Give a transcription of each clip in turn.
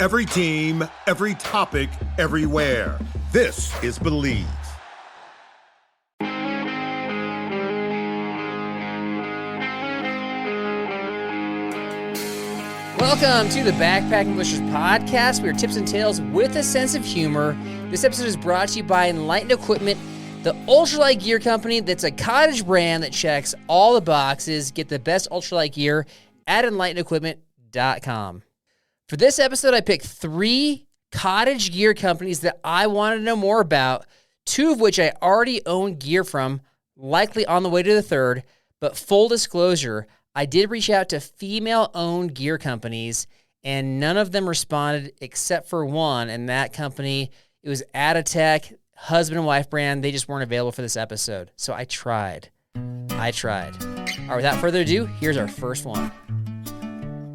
Every team, every topic, everywhere. This is Believe. Welcome to the Backpacking Blisters podcast. We are tips and tales with a sense of humor. This episode is brought to you by Enlightened Equipment, the Ultralight gear company that's a Cottage brand that checks all the boxes. Get the best Ultralight gear at enlightenedequipment.com. For this episode, I picked 3 Cottage gear companies that I wanted to know more about, 2 of which I already own gear from, likely on the way to the third. But full disclosure, I did reach out to female-owned gear companies, and none of them responded except for one, and that company, it was Adatech, husband and wife brand. They just weren't available for this episode. So I tried. All right, without further ado, here's our first one.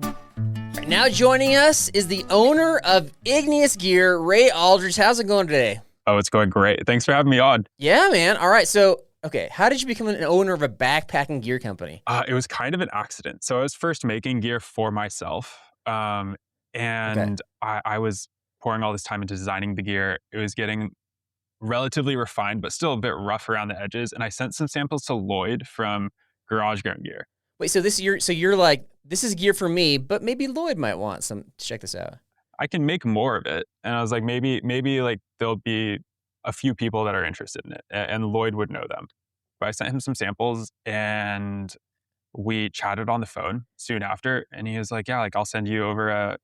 All right, now joining us is the owner of Igneous Gear, Ray Aldridge. How's it going today? Oh, it's going great. Thanks for having me on. Yeah, man. All right, so okay, how did you become an owner of a backpacking gear company? It was kind of an accident. So I was first making gear for myself, and I was pouring all this time into designing the gear. It was getting relatively refined, but still a bit rough around the edges. And I sent some samples to Lloyd from Garage Grown Gear. Wait, so you're like, this is gear for me, but maybe Lloyd might want some to check this out. I can make more of it. And I was like, maybe like there'll be a few people that are interested in it, and Lloyd would know them. But I sent him some samples, and we chatted on the phone soon after, and he was like, yeah, like I'll send you over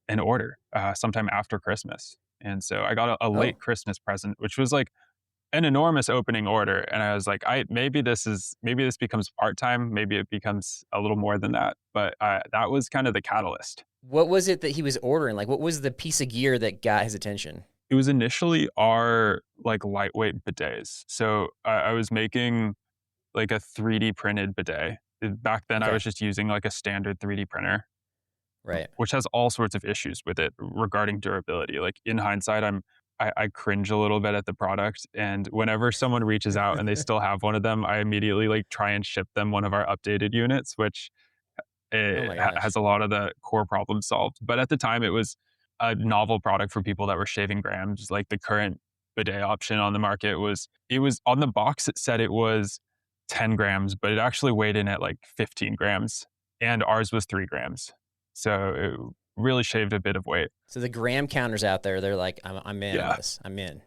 an order sometime after Christmas. And so I got a late Christmas present, which was like an enormous opening order. And I was like, maybe this becomes part-time, maybe it becomes a little more than that. But that was kind of the catalyst. What was it that he was ordering? Like, what was the piece of gear that got his attention? It was initially our like lightweight bidets. So I was making like a 3D printed bidet. Back then I was just using like a standard 3D printer. Right. Which has all sorts of issues with it regarding durability. Like in hindsight, I cringe a little bit at the product. And whenever someone reaches out and they still have one of them, I immediately like try and ship them one of our updated units, which has a lot of the core problems solved. But at the time it was a novel product for people that were shaving grams. Like the current bidet option on the market it was on the box, it said it was 10 grams, but it actually weighed in at like 15 grams, and ours was 3 grams. So it really shaved a bit of weight. So the gram counters out there, they're like, I'm in on this. I'm in.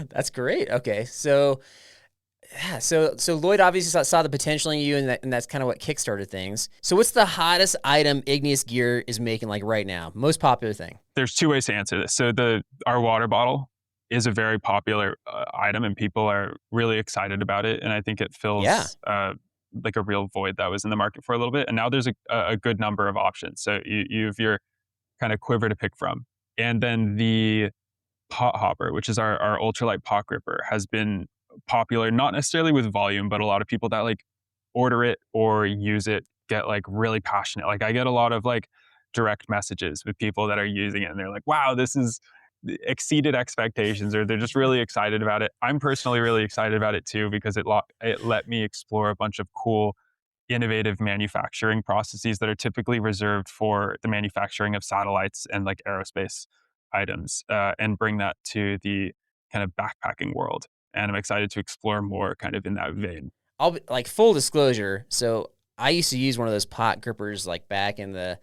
That's great. Okay. So Lloyd obviously saw the potential in you, and that's kind of what kickstarted things. So what's the hottest item Igneous Gear is making like right now? Most popular thing? There's 2 ways to answer this. So our water bottle is a very popular item, and people are really excited about it. And I think it fills like a real void that was in the market for a little bit. And now there's a good number of options. So you have your kind of quiver to pick from. And then the pot hopper, which is our ultralight pot gripper, has been popular, not necessarily with volume, but a lot of people that like order it or use it get like really passionate. Like I get a lot of like direct messages with people that are using it, and they're like, wow, this is exceeded expectations, or they're just really excited about it. I'm personally really excited about it too, because it let me explore a bunch of cool, innovative manufacturing processes that are typically reserved for the manufacturing of satellites and like aerospace items, and bring that to the kind of backpacking world. And I'm excited to explore more kind of in that vein. I'll be, like, full disclosure. So I used to use one of those pot grippers like back in the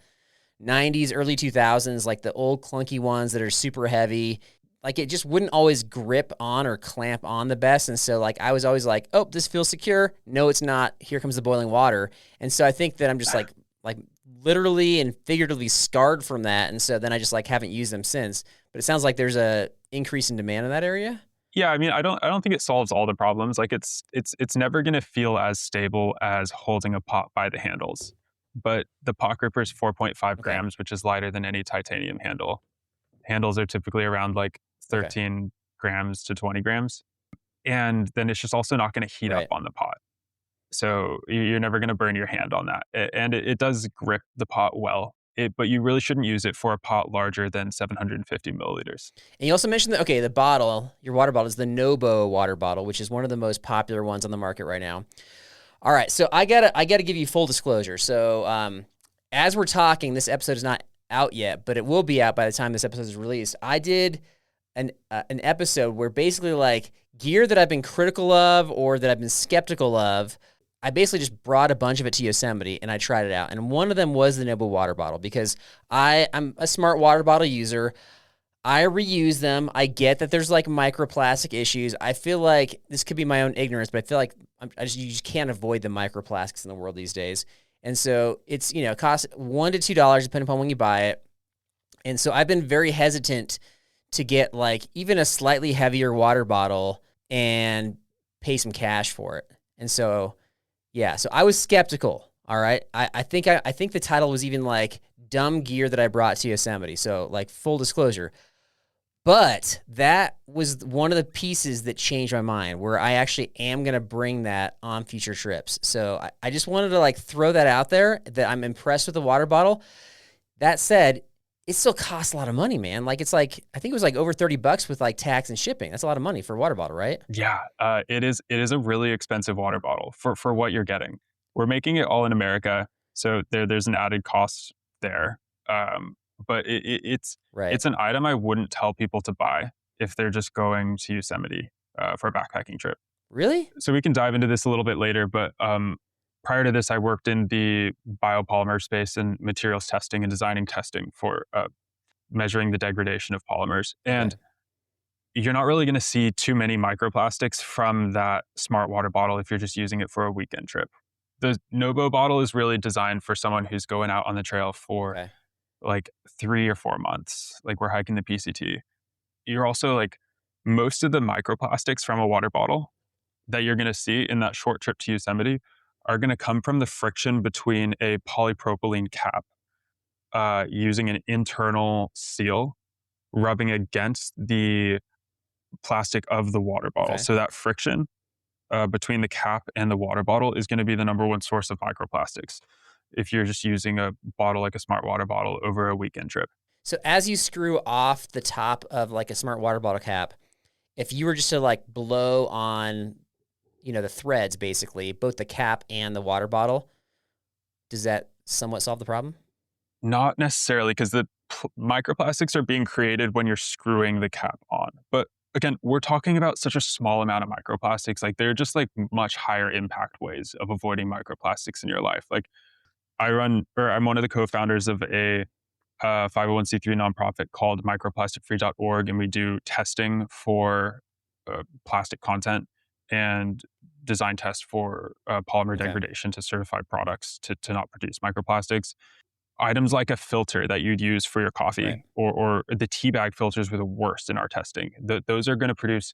90s, early 2000s, like the old clunky ones that are super heavy. Like it just wouldn't always grip on or clamp on the best. And so like I was always like, oh, this feels secure. No, it's not. Here comes the boiling water. And so I think that I'm just like literally and figuratively scarred from that. And so then I just like haven't used them since. But it sounds like there's a increase in demand in that area. Yeah, I mean, I don't think it solves all the problems. Like it's never going to feel as stable as holding a pot by the handles. But the pot gripper is 4.5 grams, which is lighter than any titanium handle. Handles are typically around like 13 grams to 20 grams. And then it's just also not going to heat up on the pot. So you're never going to burn your hand on that. And it does grip the pot well. But you really shouldn't use it for a pot larger than 750 milliliters. And you also mentioned that, the bottle, your water bottle is the Nobo water bottle, which is one of the most popular ones on the market right now. All right, so I gotta give you full disclosure. So as we're talking, this episode is not out yet, but it will be out by the time this episode is released. I did an episode where basically like gear that I've been critical of or that I've been skeptical of, I basically just brought a bunch of it to Yosemite and I tried it out. And one of them was the Noble water bottle because I'm a smart water bottle user. I reuse them. I get that there's like microplastic issues. I feel like this could be my own ignorance, but I feel like you just can't avoid the microplastics in the world these days. And so it's, it costs $1 to $2 depending upon when you buy it. And so I've been very hesitant to get like even a slightly heavier water bottle and pay some cash for it. And so, yeah, so I was skeptical. All right. I think the title was even like dumb gear that I brought to Yosemite. So like full disclosure. But that was one of the pieces that changed my mind where I actually am going to bring that on future trips. So I just wanted to like throw that out there that I'm impressed with the water bottle. That said, it still costs a lot of money, man. Like it's like, I think it was like over $30 with like tax and shipping. That's a lot of money for a water bottle, right? Yeah, it is a really expensive water bottle for what you're getting. We're making it all in America, so there's an added cost there. But it's an item I wouldn't tell people to buy if they're just going to Yosemite for a backpacking trip. Really? So we can dive into this a little bit later, but prior to this, I worked in the biopolymer space and materials testing and designing testing for measuring the degradation of polymers. And you're not really going to see too many microplastics from that smart water bottle if you're just using it for a weekend trip. The Nobo bottle is really designed for someone who's going out on the trail for like 3 or 4 months. Like we're hiking the PCT. You're also like most of the microplastics from a water bottle that you're going to see in that short trip to Yosemite are going to come from the friction between a polypropylene cap using an internal seal rubbing against the plastic of the water bottle. So that friction between the cap and the water bottle is going to be the number one source of microplastics if you're just using a bottle like a smart water bottle over a weekend trip. So as you screw off the top of like a smart water bottle cap, if you were just to like blow on, the threads, basically, both the cap and the water bottle, does that somewhat solve the problem? Not necessarily, because the microplastics are being created when you're screwing the cap on. But again, we're talking about such a small amount of microplastics. Like they're just like much higher impact ways of avoiding microplastics in your life. Like I'm one of the co-founders of a 501c3 nonprofit called microplasticfree.org, and we do testing for plastic content and design tests for polymer degradation to certify products to not produce microplastics. Items like a filter that you'd use for your coffee or the tea bag filters were the worst in our testing. Those are going to produce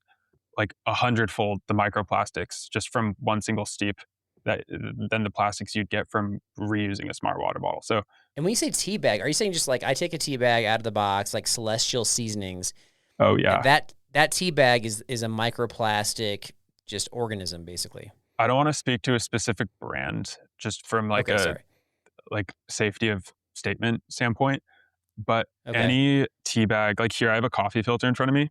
like 100-fold the microplastics just from one single steep than the plastics you'd get from reusing a smart water bottle. So, and when you say tea bag, are you saying just like I take a tea bag out of the box, like Celestial Seasonings? Oh yeah, that tea bag is a microplastic just organism basically. I don't want to speak to a specific brand just from like like safety of statement standpoint, but any tea bag, like here I have a coffee filter in front of me.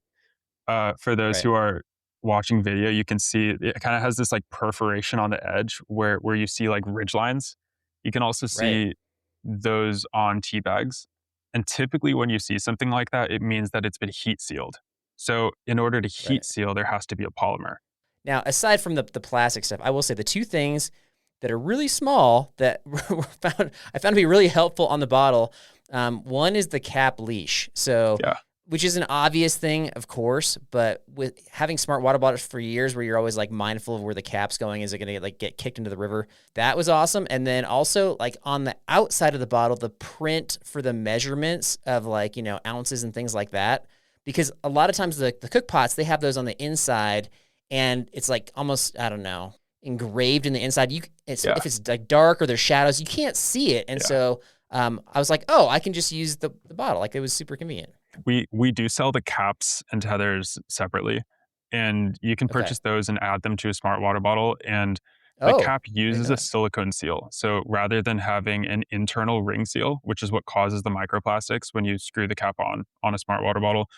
For those who are watching video, you can see it kind of has this like perforation on the edge where you see like ridge lines. You can also see those on tea bags. And typically when you see something like that, it means that it's been heat sealed. So in order to heat seal, there has to be a polymer. Now, aside from the plastic stuff, I will say the two things that are really small that I found to be really helpful on the bottle. One is the cap leash. So, which is an obvious thing, of course, but with having smart water bottles for years where you're always like mindful of where the cap's going, is it going to get kicked into the river? That was awesome. And then also like on the outside of the bottle, the print for the measurements of like, ounces and things like that. Because a lot of times the cook pots, they have those on the inside and it's like almost, I don't know, engraved in the inside. If it's like dark or there's shadows, you can't see it. And so I was like, oh, I can just use the bottle. Like it was super convenient. We do sell the caps and tethers separately, and you can purchase those and add them to a smart water bottle. And the cap uses a silicone seal. So rather than having an internal ring seal, which is what causes the microplastics when you screw the cap on a smart water bottle,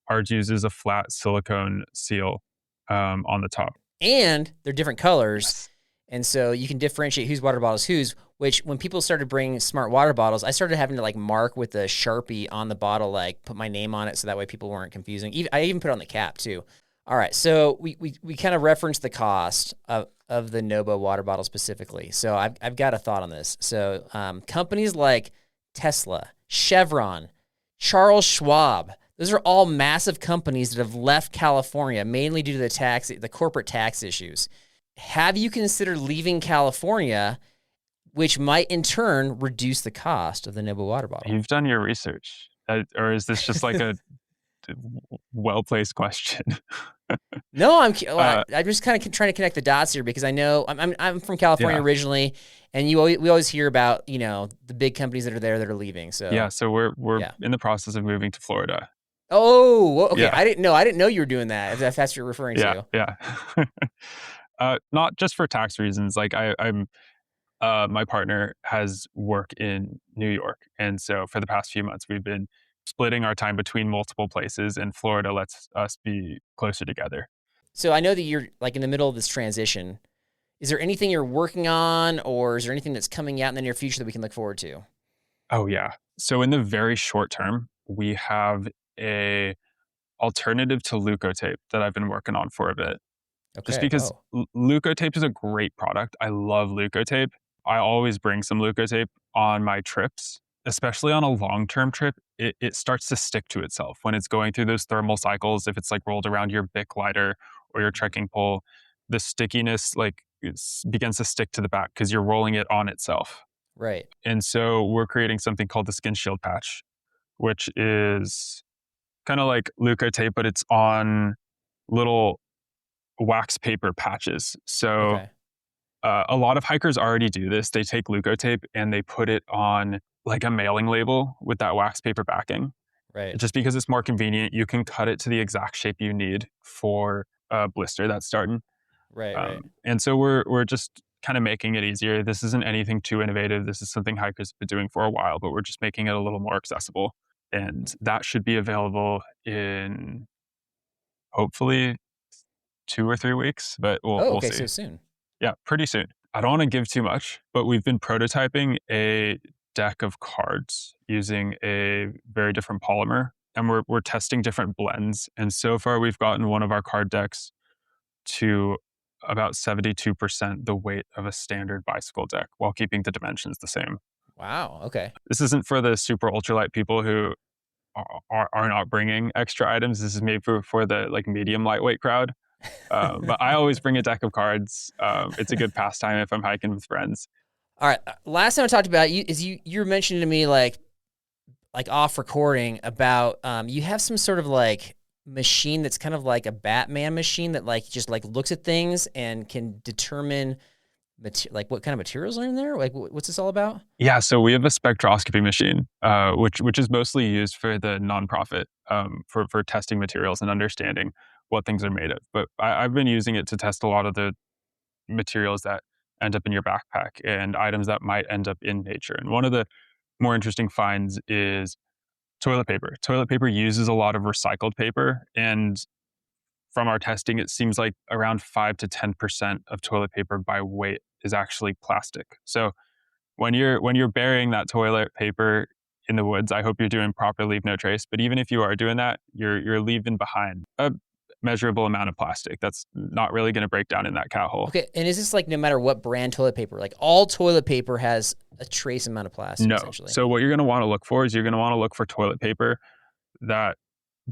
ours uses a flat silicone seal on the top. And they're different colors. And so you can differentiate whose water bottle is whose, which when people started bringing smart water bottles, I started having to like mark with a Sharpie on the bottle, like put my name on it so that way people weren't confusing. I even put it on the cap too. All right, so we kind of referenced the cost of the Nobo water bottle specifically. So I've got a thought on this. So companies like Tesla, Chevron, Charles Schwab, those are all massive companies that have left California mainly due to the corporate tax issues. Have you considered leaving California, which might in turn reduce the cost of the Nobo water bottle? You've done your research, or is this just like a well-placed question? No, I'm just kind of trying to connect the dots here because I know I'm from California originally, and we always hear about the big companies that are there that are leaving. So so we're in the process of moving to Florida. Oh, okay. Yeah. I didn't know you were doing that. If that's what you're referring to. Yeah. Not just for tax reasons. Like I'm my partner has work in New York, and so for the past few months we've been splitting our time between multiple places, and Florida lets us be closer together. So I know that you're like in the middle of this transition. Is there anything you're working on, or is there anything that's coming out in the near future that we can look forward to? Oh yeah. So in the very short term, we have a alternative to Leukotape that I've been working on for a bit. Okay. Just because Leukotape is a great product. I love Leukotape. I always bring some Leukotape on my trips, especially on a long-term trip. It starts to stick to itself when it's going through those thermal cycles. If it's like rolled around your Bic lighter or your trekking pole, the stickiness begins to stick to the back because you're rolling it on itself. Right. And so we're creating something called the Skin Shield Patch, which is kind of like Leukotape, but it's on little wax paper patches. So a lot of hikers already do this. They take Leukotape and they put it on like a mailing label with that wax paper backing. Right. Just because it's more convenient, you can cut it to the exact shape you need for a blister that's starting. Right. And so we're just kind of making it easier. This isn't anything too innovative. This is something hikers have been doing for a while, but we're just making it a little more accessible. And that should be available in hopefully 2 or 3 weeks, but we'll see. So soon. Yeah, pretty soon. I don't want to give too much, but we've been prototyping a deck of cards using a very different polymer, and we're testing different blends. And so far, we've gotten one of our card decks to about 72% the weight of a standard bicycle deck while keeping the dimensions the same. Wow. Okay. This isn't for the super ultralight people who are not bringing extra items. This is made for the like medium lightweight crowd. But I always bring a deck of cards. It's a good pastime if I'm hiking with friends. All right. Last time I talked about you were mentioning to me like off recording about you have some sort of like machine that's kind of like a Batman machine that like just like looks at things and can determine like what kind of materials are in there. Like what's this all about? Yeah, so we have a spectroscopy machine, which is mostly used for the nonprofit for testing materials and understanding what things are made of. But I've been using it to test a lot of the materials that end up in your backpack and items that might end up in nature. And one of the more interesting finds is toilet paper. Toilet paper uses a lot of recycled paper, and from our testing, it seems like around 5 to 10% of toilet paper by weight is actually plastic. So when you're burying that toilet paper in the woods, I hope you're doing proper leave no trace. But even if you are doing that, you're leaving behind a measurable amount of plastic that's not really going to break down in that cat hole. Okay, and is this like no matter what brand toilet paper? Like all toilet paper has a trace amount of plastic? No. Essentially. So what you're going to want to look for is you're going to want to look for toilet paper that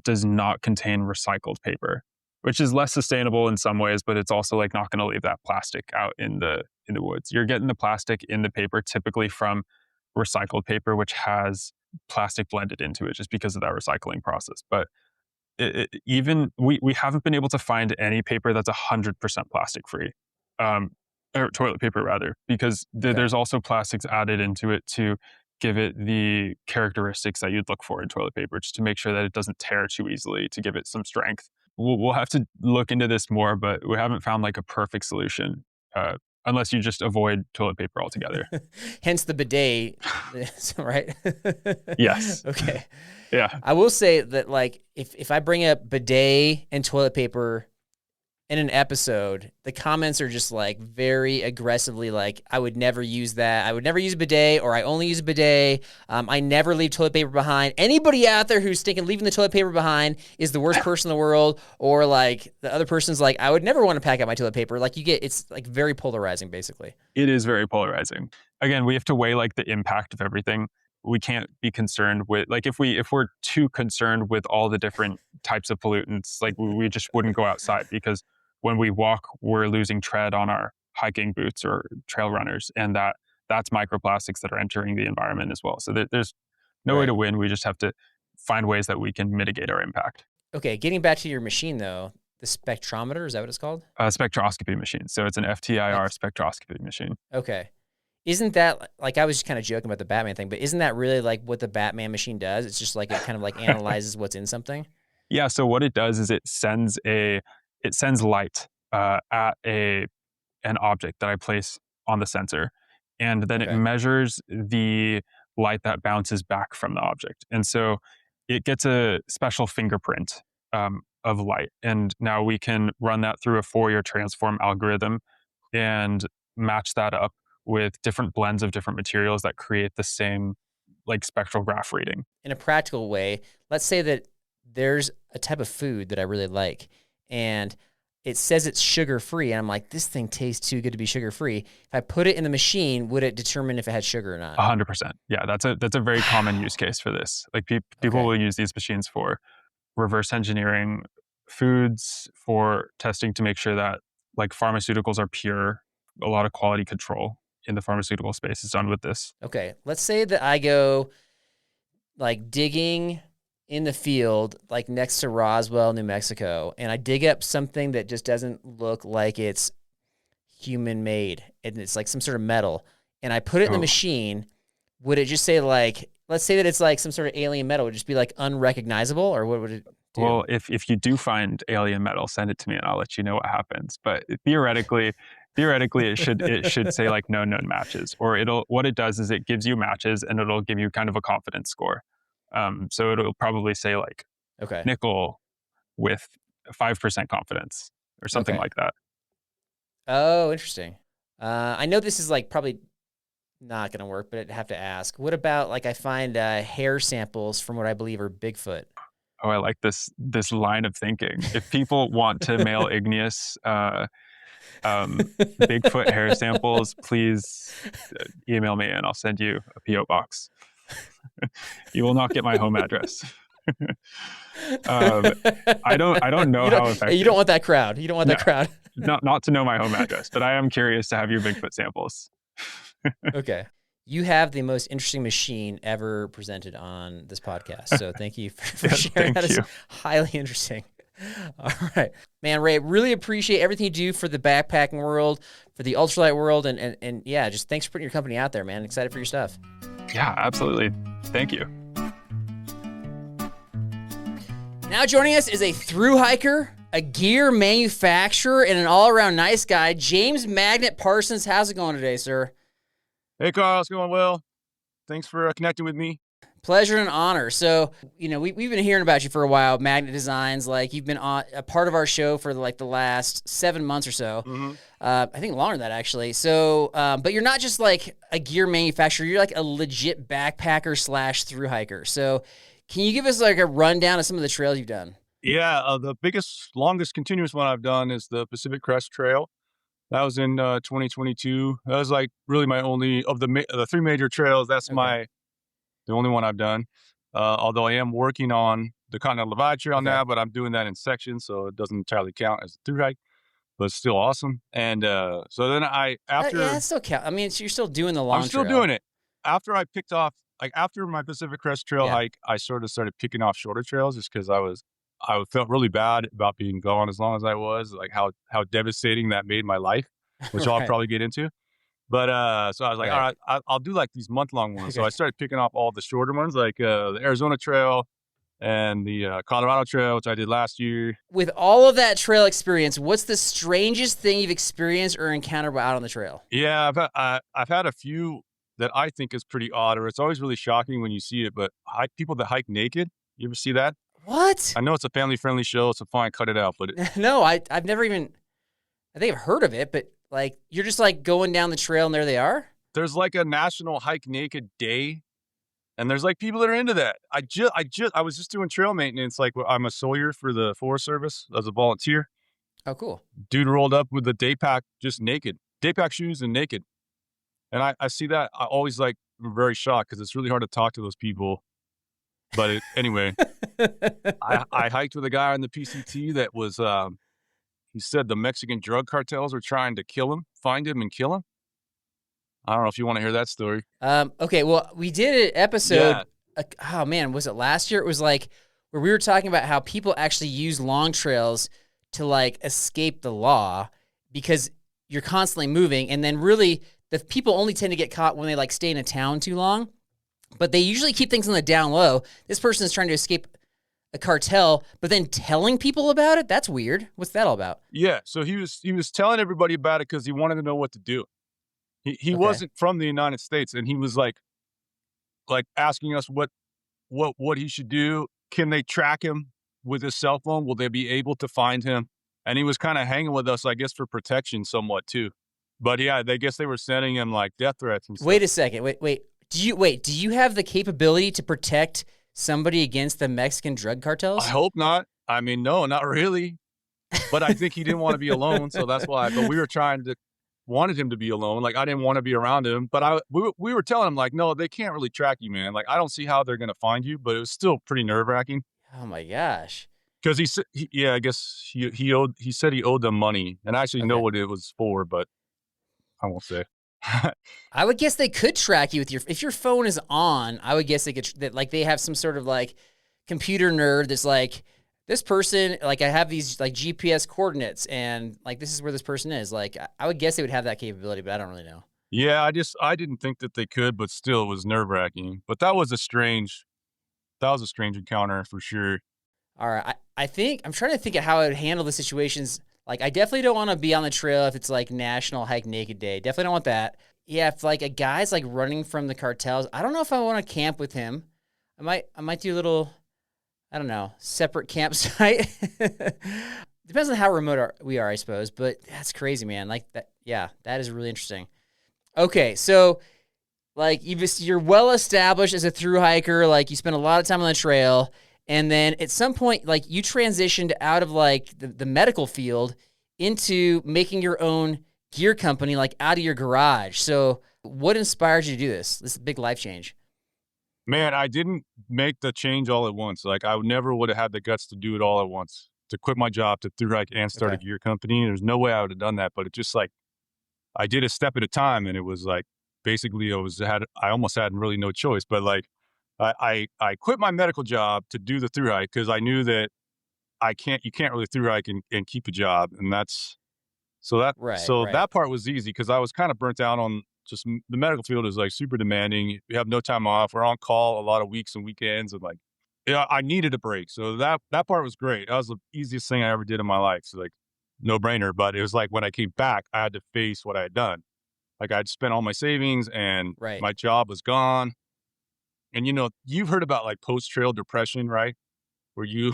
does not contain recycled paper, which is less sustainable in some ways, but it's also like not going to leave that plastic out in the woods. You're getting the plastic in the paper typically from recycled paper, which has plastic blended into it just because of that recycling process. But even we haven't been able to find any paper that's 100% plastic free, or toilet paper rather, because there's also plastics added into it to give it the characteristics that you'd look for in toilet paper, just to make sure that it doesn't tear too easily, to give it some strength. We'll have to look into this more, but we haven't found like a perfect solution, unless you just avoid toilet paper altogether. Hence the bidet, right? Yes. Okay. Yeah. I will say that like if I bring up bidet and toilet paper in an episode, the comments are just like very aggressively like, I would never use that. I would never use a bidet, or I only use a bidet. I never leave toilet paper behind. Anybody out there who's thinking leaving the toilet paper behind is the worst person in the world, or like the other person's like, I would never want to pack out my toilet paper. Like it's like very polarizing, basically. It is very polarizing. Again, we have to weigh like the impact of everything. We can't be concerned with like if we're too concerned with all the different types of pollutants, like we just wouldn't go outside, because when we walk, we're losing tread on our hiking boots or trail runners, and that's microplastics that are entering the environment as well. So there's no way to win. We just have to find ways that we can mitigate our impact. Okay, getting back to your machine though, the spectrometer, is that what it's called? A spectroscopy machine. So it's an FTIR spectroscopy machine. Okay. Isn't that, like, I was just kind of joking about the Batman thing, but isn't that really like what the Batman machine does? It's just like it kind of like analyzes what's in something? Yeah, so what it does is it sends light at an object that I place on the sensor, and then it measures the light that bounces back from the object. And so it gets a special fingerprint of light. And now we can run that through a Fourier transform algorithm and match that up with different blends of different materials that create the same like spectral graph reading. In a practical way, let's say that there's a type of food that I really like, and it says it's sugar-free, and I'm like, this thing tastes too good to be sugar-free. If I put it in the machine, would it determine if it had sugar or not? 100%. Yeah, that's a very common use case for this. Like people will use these machines for reverse engineering foods, for testing to make sure that like pharmaceuticals are pure. A lot of quality control in the pharmaceutical space is done with this. Okay, let's say that I go like digging in the field, like next to Roswell, New Mexico, and I dig up something that just doesn't look like it's human made, and it's like some sort of metal, and I put it in the machine. Would it just say like, let's say that it's like some sort of alien metal, would it just be like unrecognizable, or what would it do? Well, if you do find alien metal, send it to me and I'll let you know what happens. But theoretically it should say like no known matches, or what it does is it gives you matches and it'll give you kind of a confidence score. So it'll probably say like nickel with 5% confidence or something like that. Oh, interesting. I know this is like probably not going to work, but I'd have to ask. What about like I find hair samples from what I believe are Bigfoot? Oh, I like this line of thinking. If people want to mail igneous Bigfoot hair samples, please email me and I'll send you a PO box. You will not get my home address. I don't know how effective. You don't want that crowd. You don't want that crowd. Not to know my home address, but I am curious to have your Bigfoot samples. Okay. You have the most interesting machine ever presented on this podcast. So thank you for sharing that. It's highly interesting. All right. Man, Ray, really appreciate everything you do for the backpacking world, for the ultralight world, and yeah, just thanks for putting your company out there, man. Excited for your stuff. Yeah, absolutely. Thank you. Now joining us is a thru hiker, a gear manufacturer, and an all-around nice guy, James Magnet Parsons. How's it going today, sir? Hey, Carl. It's going well. Thanks for connecting with me. Pleasure and honor. So, you know, we've been hearing about you for a while, Magnet Designs. Like, you've been on a part of our show for like the last 7 months or so. Mm-hmm. I think longer than that, actually. So, but you're not just like a gear manufacturer. You're like a legit backpacker / thru hiker. So, can you give us like a rundown of some of the trails you've done? Yeah, the biggest, longest continuous one I've done is the Pacific Crest Trail. That was in 2022. That was like really my only of the 3 major trails. That's the only one I've done. Although I am working on the Continental Divide Trail now, but I'm doing that in sections, so it doesn't entirely count as a thru hike, but it's still awesome. And so then after that still count. I mean, you're still doing the long. I'm still doing it. After I picked off, like after my Pacific Crest Trail hike, I sort of started picking off shorter trails just because I felt really bad about being gone as long as I was, like how devastating that made my life, which I'll probably get into. But so I was like, all right, I'll do like these month-long ones. So I started picking off all the shorter ones, like the Arizona Trail and the Colorado Trail, which I did last year. With all of that trail experience, what's the strangest thing you've experienced or encountered out on the trail? Yeah, I've had a few that I think is pretty odd, or it's always really shocking when you see it. But people that hike naked, you ever see that? What? I know it's a family-friendly show, so fine, cut it out. But no, I've never even. I think I've heard of it, but like you're just like going down the trail and there they are. There's like a national hike naked day. And there's like people that are into that. I was just doing trail maintenance. Like I'm a sawyer for the Forest Service as a volunteer. Oh, cool. Dude rolled up with a day pack, just naked, day pack shoes and naked. And I see that. I always like, I'm very shocked because it's really hard to talk to those people. But anyway, I hiked with a guy on the PCT that was, he said the Mexican drug cartels were trying to kill him, find him and kill him. I don't know if you want to hear that story. Okay, well, we did an episode. Oh man, was it last year? It was like where we were talking about how people actually use long trails to like escape the law because you're constantly moving, and then really the people only tend to get caught when they like stay in a town too long. But they usually keep things on the down low. This person is trying to escape a cartel, but then telling people about it. That's weird. What's that all about? Yeah, so he was telling everybody about it because he wanted to know what to do. He wasn't from the United States, and he was like asking us what he should do. Can they track him with his cell phone? Will they be able to find him? And he was kind of hanging with us, I guess, for protection somewhat too. But yeah, they guess they were sending him like death threats and stuff. Wait a second. Wait. Do you have the capability to protect somebody against the Mexican drug cartels? I hope not. I mean, no, not really. But I think he didn't want to be alone, so that's why. But we were wanted him to be alone. Like I didn't want to be around him, but we were telling him like, no, they can't really track you, man. Like I don't see how they're gonna find you, but it was still pretty nerve wracking. Oh my gosh! Because I guess he said he owed them money, and I actually know what it was for, but I won't say. I would guess they could track you with if your phone is on. I would guess they could like they have some sort of like computer nerd that's like, this person, like I have these like GPS coordinates and like this is where this person is. Like I would guess they would have that capability, but I don't really know. Yeah, I didn't think that they could, but still it was nerve wracking. But that was a strange encounter for sure. All right. I think I'm trying to think of how I would handle the situations. Like I definitely don't want to be on the trail if it's like National Hike Naked Day. Definitely don't want that. Yeah, if like a guy's like running from the cartels, I don't know if I want to camp with him. I might do a little, I don't know, separate campsite. Depends on how remote we are, I suppose. But that's crazy, man. Like that. Yeah, that is really interesting. Okay, so like you're well established as a thru hiker. Like you spend a lot of time on the trail, and then at some point, like you transitioned out of like the medical field into making your own gear company, like out of your garage. So what inspired you to do this? This is a big life change. Man, I didn't make the change all at once. Like I never would have had the guts to do it all at once, to quit my job, to thru hike and start a gear company. There's no way I would have done that, but it just like, I did a step at a time, and it was like, basically I almost had really no choice, but like I quit my medical job to do the thru hike because I knew that you can't really thru hike and keep a job. And that part was easy because I was kind of burnt out on just the medical field is like super demanding. We have no time off. We're on call a lot of weeks and weekends, and like, yeah, I needed a break. So that part was great. That was the easiest thing I ever did in my life. So like, no brainer. But it was like when I came back, I had to face what I had done. Like I'd spent all my savings and my job was gone. And you've heard about like post-trail depression, right? Where you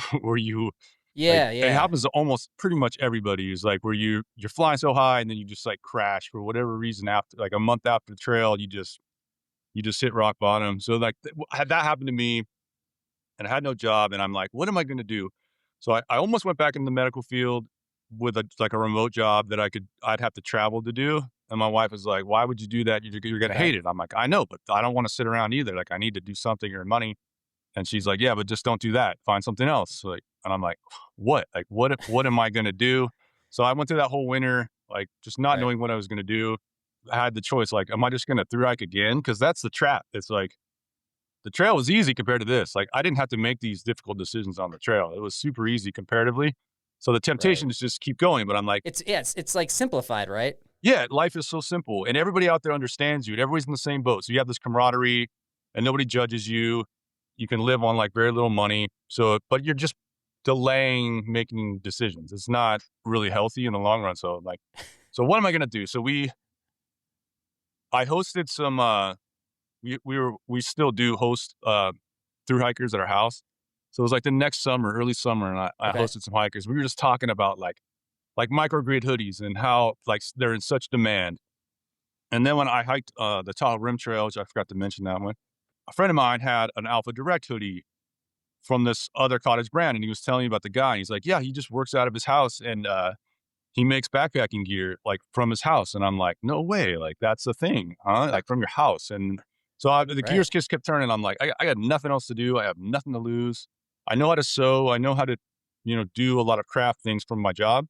it happens to almost pretty much everybody. Is like where you're flying so high and then you just like crash for whatever reason after like a month after the trail, you just hit rock bottom. So like that happened to me, and I had no job, and I'm like, what am I going to do? So I almost went back in the medical field with a remote job that I'd have to travel to do. And my wife was like, why would you do that? You're going to hate it. I'm like, I know, but I don't want to sit around either. Like I need to do something or money. And she's like, yeah, but just don't do that. Find something else. So and I'm like, what? Like, what am I going to do? So I went through that whole winter, like just not knowing what I was going to do. I had the choice. Like, am I just going to thru hike again? Cause that's the trap. It's like, the trail was easy compared to this. Like I didn't have to make these difficult decisions on the trail. It was super easy comparatively. So the temptation is just keep going. But I'm like, it's like simplified, right? Yeah. Life is so simple, and everybody out there understands you, and everybody's in the same boat. So you have this camaraderie, and nobody judges you. You can live on like very little money. So, but you're just delaying making decisions. It's not really healthy in the long run. So like, so what am I going to do? So I hosted some, we still do host thru hikers at our house. So it was like the next summer, early summer, and I hosted some hikers. We were just talking about like like microgrid hoodies and how like they're in such demand. And then when I hiked the Tahoe Rim Trail, which I forgot to mention that one, a friend of mine had an Alpha Direct hoodie from this other Cottage brand, and he was telling me about the guy. And he's like, yeah, he just works out of his house, and he makes backpacking gear like from his house. And I'm like, no way, like that's a thing, huh? Like from your house. And so the gears just kept turning. I'm like, I got nothing else to do. I have nothing to lose. I know how to sew. I know how to, do a lot of craft things from my job.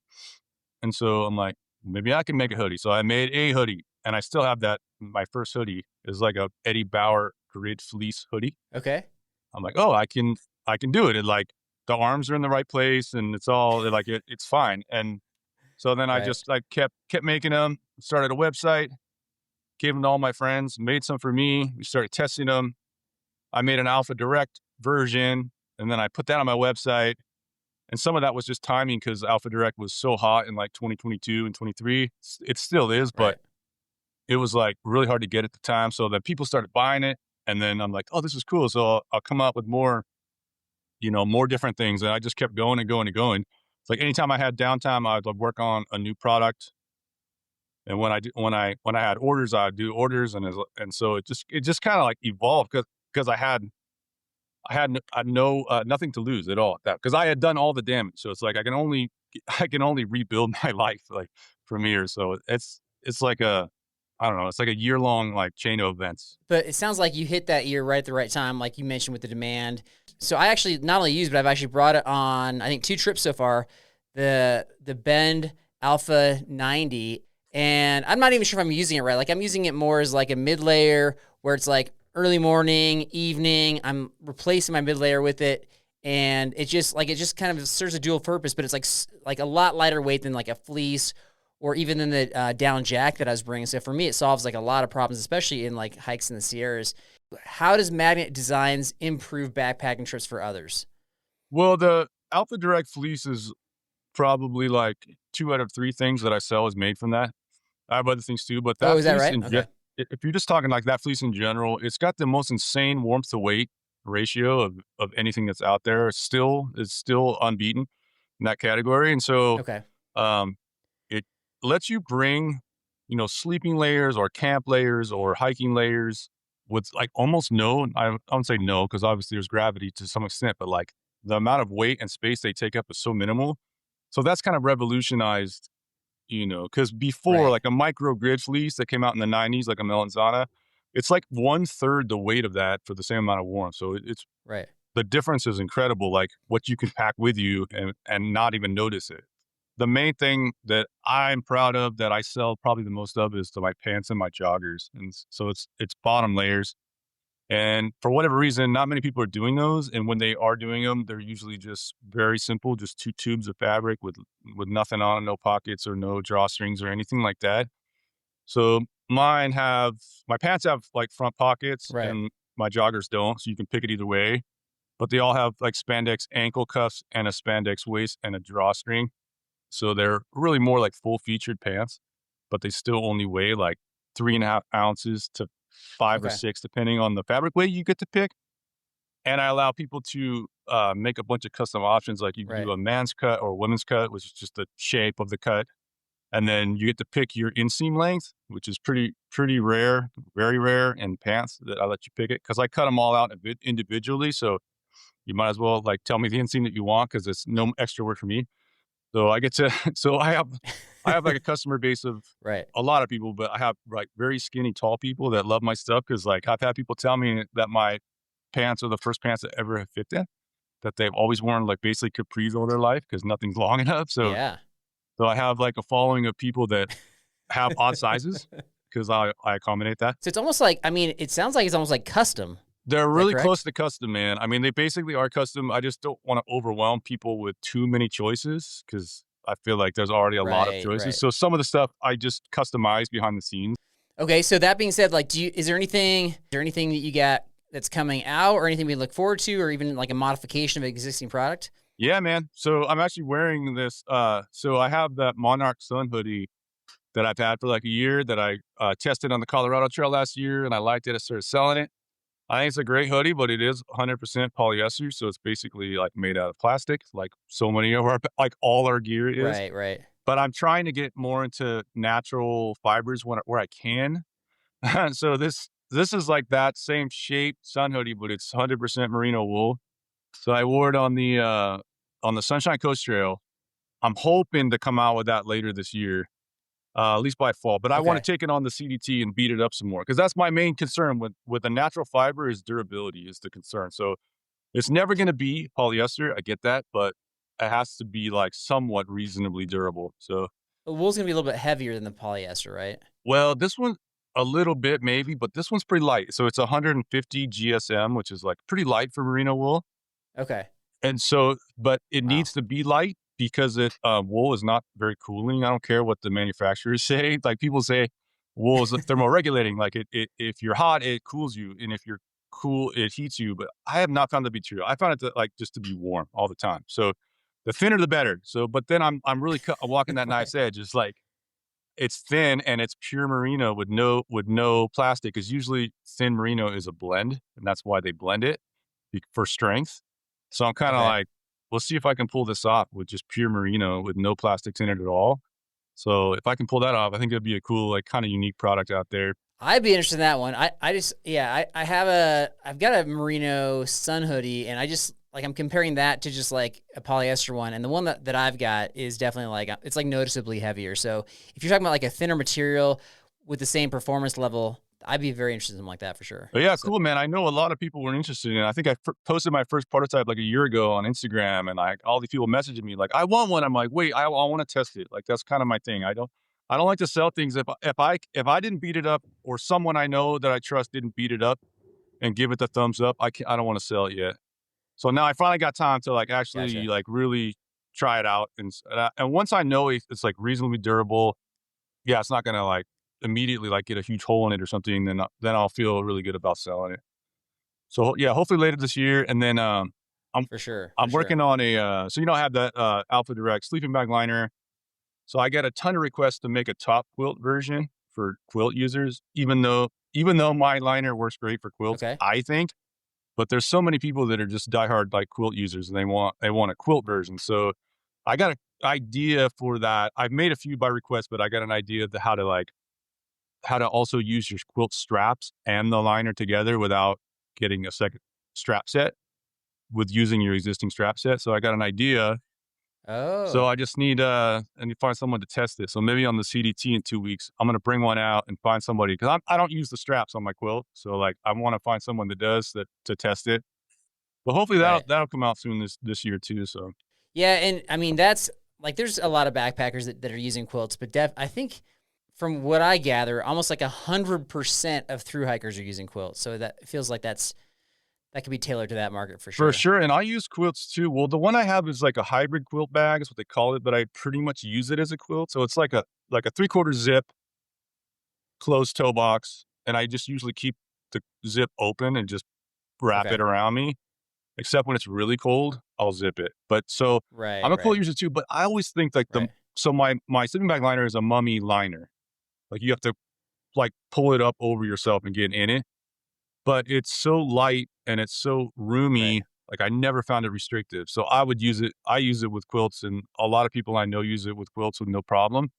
And so I'm like, maybe I can make a hoodie. So I made a hoodie, and I still have that. My first hoodie is like a Eddie Bauer grid fleece hoodie. Okay. I'm like, oh, I can do it. And like the arms are in the right place, and it's all like it's fine. And so then I just like kept making them. Started a website, gave them to all my friends, made some for me. We started testing them. I made an Alpha Direct version, and then I put that on my website. And some of that was just timing because Alpha Direct was so hot in like 2022 and 23. It still is, but it was like really hard to get at the time. So then people started buying it, and then I'm like, oh, this is cool. So I'll come up with more, more different things. And I just kept going and going and going. It's like anytime I had downtime, I'd work on a new product. And when I had orders, I'd do orders, and so it just kind of like evolved because I had no nothing to lose at all because I had done all the damage. So it's like I can only rebuild my life like from here. So it's like I don't know, it's like a year-long like chain of events. But it sounds like you hit that year right at the right time, like you mentioned with the demand. So I actually not only used, but I've actually brought it on, I think 2 trips so far, the Bend Alpha 90. And I'm not even sure if I'm using it right. Like I'm using it more as like a mid layer where it's like early morning, evening. I'm replacing my mid layer with it. And it just kind of serves a dual purpose, but it's like a lot lighter weight than like a fleece or even than the down jack that I was bringing. So for me, it solves like a lot of problems, especially in like hikes in the Sierras. How does Magnet Designs improve backpacking trips for others? Well, the Alpha Direct fleece is probably like 2 out of 3 things that I sell is made from that. I have other things too, but that is that right? Okay. If you're just talking like that fleece in general, it's got the most insane warmth to weight ratio of anything that's out there. It's still unbeaten in that category. And so it lets you bring, sleeping layers or camp layers or hiking layers with like almost I don't say no, because obviously there's gravity to some extent, but like the amount of weight and space they take up is so minimal. So that's kind of revolutionized, because before like a micro grid fleece that came out in the 90s, like a Melanzana, it's like 1/3 the weight of that for the same amount of warmth. So it's the difference is incredible, like what you can pack with you and not even notice it. The main thing that I'm proud of that I sell probably the most of is my pants and my joggers. And so it's bottom layers. And for whatever reason, not many people are doing those. And when they are doing them, they're usually just very simple, just 2 tubes of fabric with nothing on, no pockets or no drawstrings or anything like that. So my pants have like front pockets and my joggers don't. So you can pick it either way, but they all have like spandex ankle cuffs and a spandex waist and a drawstring. So they're really more like full featured pants, but they still only weigh like 3.5 ounces to 5 or 6, depending on the fabric weight you get to pick. And I allow people to make a bunch of custom options. Like you can do a man's cut or a women's cut, which is just the shape of the cut. And then you get to pick your inseam length, which is pretty rare, very rare in pants that I let you pick it. Cause I cut them all out individually. So you might as well like tell me the inseam that you want, cause it's no extra work for me. So I get to, so I have like a customer base of a lot of people, but I have like very skinny, tall people that love my stuff. Cause like I've had people tell me that my pants are the first pants that ever have fit in, that they've always worn like basically capris all their life because nothing's long enough. So, so I have like a following of people that have odd sizes because I accommodate that. So it's almost like, I mean, it sounds like it's almost like custom. They're really close to custom, man. I mean, they basically are custom. I just don't want to overwhelm people with too many choices because I feel like there's already a lot of choices. So some of the stuff I just customize behind the scenes. Okay, so that being said, like, is there anything that you got that's coming out, or anything we look forward to, or even like a modification of an existing product? Yeah, man. So I'm actually wearing this. So I have that Monarch Sun hoodie that I've had for like a year that I tested on the Colorado Trail last year, and I liked it. I started selling it. I think it's a great hoodie, but it is 100% polyester. So it's basically like made out of plastic, like so many of our, like all our gear is. Right. but I'm trying to get more into natural fibers where I can. So this is like that same shape sun hoodie, but it's 100% merino wool. So I wore it on the Sunshine Coast Trail. I'm hoping to come out with that later this year, at least by fall. But I want to take it on the CDT and beat it up some more, because that's my main concern with a natural fiber is durability is the concern. So it's never going to be polyester. I get that, but it has to be like somewhat reasonably durable. So The wool's going to be a little bit heavier than the polyester, right? well, this one a little bit maybe, but this one's pretty light. So it's 150 GSM, which is like pretty light for merino wool. Okay. And so, but it needs to be light because wool is not very cooling. I don't care what the manufacturers say. Like people say wool is thermoregulating. Like if you're hot, it cools you. And if you're cool, it heats you. But I have not found that to be true. I found it to like just to be warm all the time. So the thinner, the better. So, but then I'm really walking that knife's edge. It's like, it's thin and it's pure merino with no plastic, because usually thin merino is a blend, and that's why they blend it for strength. So I'm kind of like, we'll see if I can pull this off with just pure merino with no plastics in it at all. So if I can pull that off, I think it'd be a cool, like kind of unique product out there. I'd be interested in that one. I've got a merino sun hoodie, and I'm comparing that to just like a polyester one. And the one that I've got is definitely like, it's like noticeably heavier. So if you're talking about like a thinner material with the same performance level, I'd be very interested in something like that for sure. But yeah, cool, man. I know a lot of people were interested in it. I think I posted my first prototype like a year ago on Instagram, and like all these people messaging me like, I want one. I'm like, wait, I want to test it. Like, that's kind of my thing. I don't like to sell things if I didn't beat it up, or someone I know that I trust didn't beat it up and give it the thumbs up, I don't want to sell it yet. So now I finally got time to like actually like really try it out, and once I know it's like reasonably durable, yeah, it's not gonna like immediately like get a huge hole in it or something, then I'll feel really good about selling it. So yeah, hopefully later this year. And then I'm working on a so I have that Alpha Direct sleeping bag liner. So I get a ton of requests to make a top quilt version for quilt users, even though my liner works great for quilts, I think. But there's so many people that are just diehard like quilt users, and they want a quilt version. So I got an idea for that. I've made a few by request, but I got an idea of how to also use your quilt straps and the liner together without getting a second strap set with using your existing strap set. So I got an idea. Oh. So I just need to find someone to test it. So maybe on the CDT in 2 weeks, I'm going to bring one out and find somebody, because I don't use the straps on my quilt. So like I want to find someone that does that to test it. But hopefully that'll come out soon this year too. So yeah, and I mean that's like there's a lot of backpackers that are using quilts, but I think from what I gather, almost like 100% of thru hikers are using quilts. So that feels like that could be tailored to that market for sure. For sure. And I use quilts too. Well, the one I have is like a hybrid quilt bag is what they call it, but I pretty much use it as a quilt. So it's like a 3/4 zip closed toe box. And I just usually keep the zip open and just wrap it around me. Except when it's really cold, I'll zip it. But so I'm a quilt user too, but I always think like my sleeping bag liner is a mummy liner. Like you have to like pull it up over yourself and get in it. But it's so light and it's so roomy. Like I never found it restrictive. So I would use it. I use it with quilts, and a lot of people I know use it with quilts with no problem.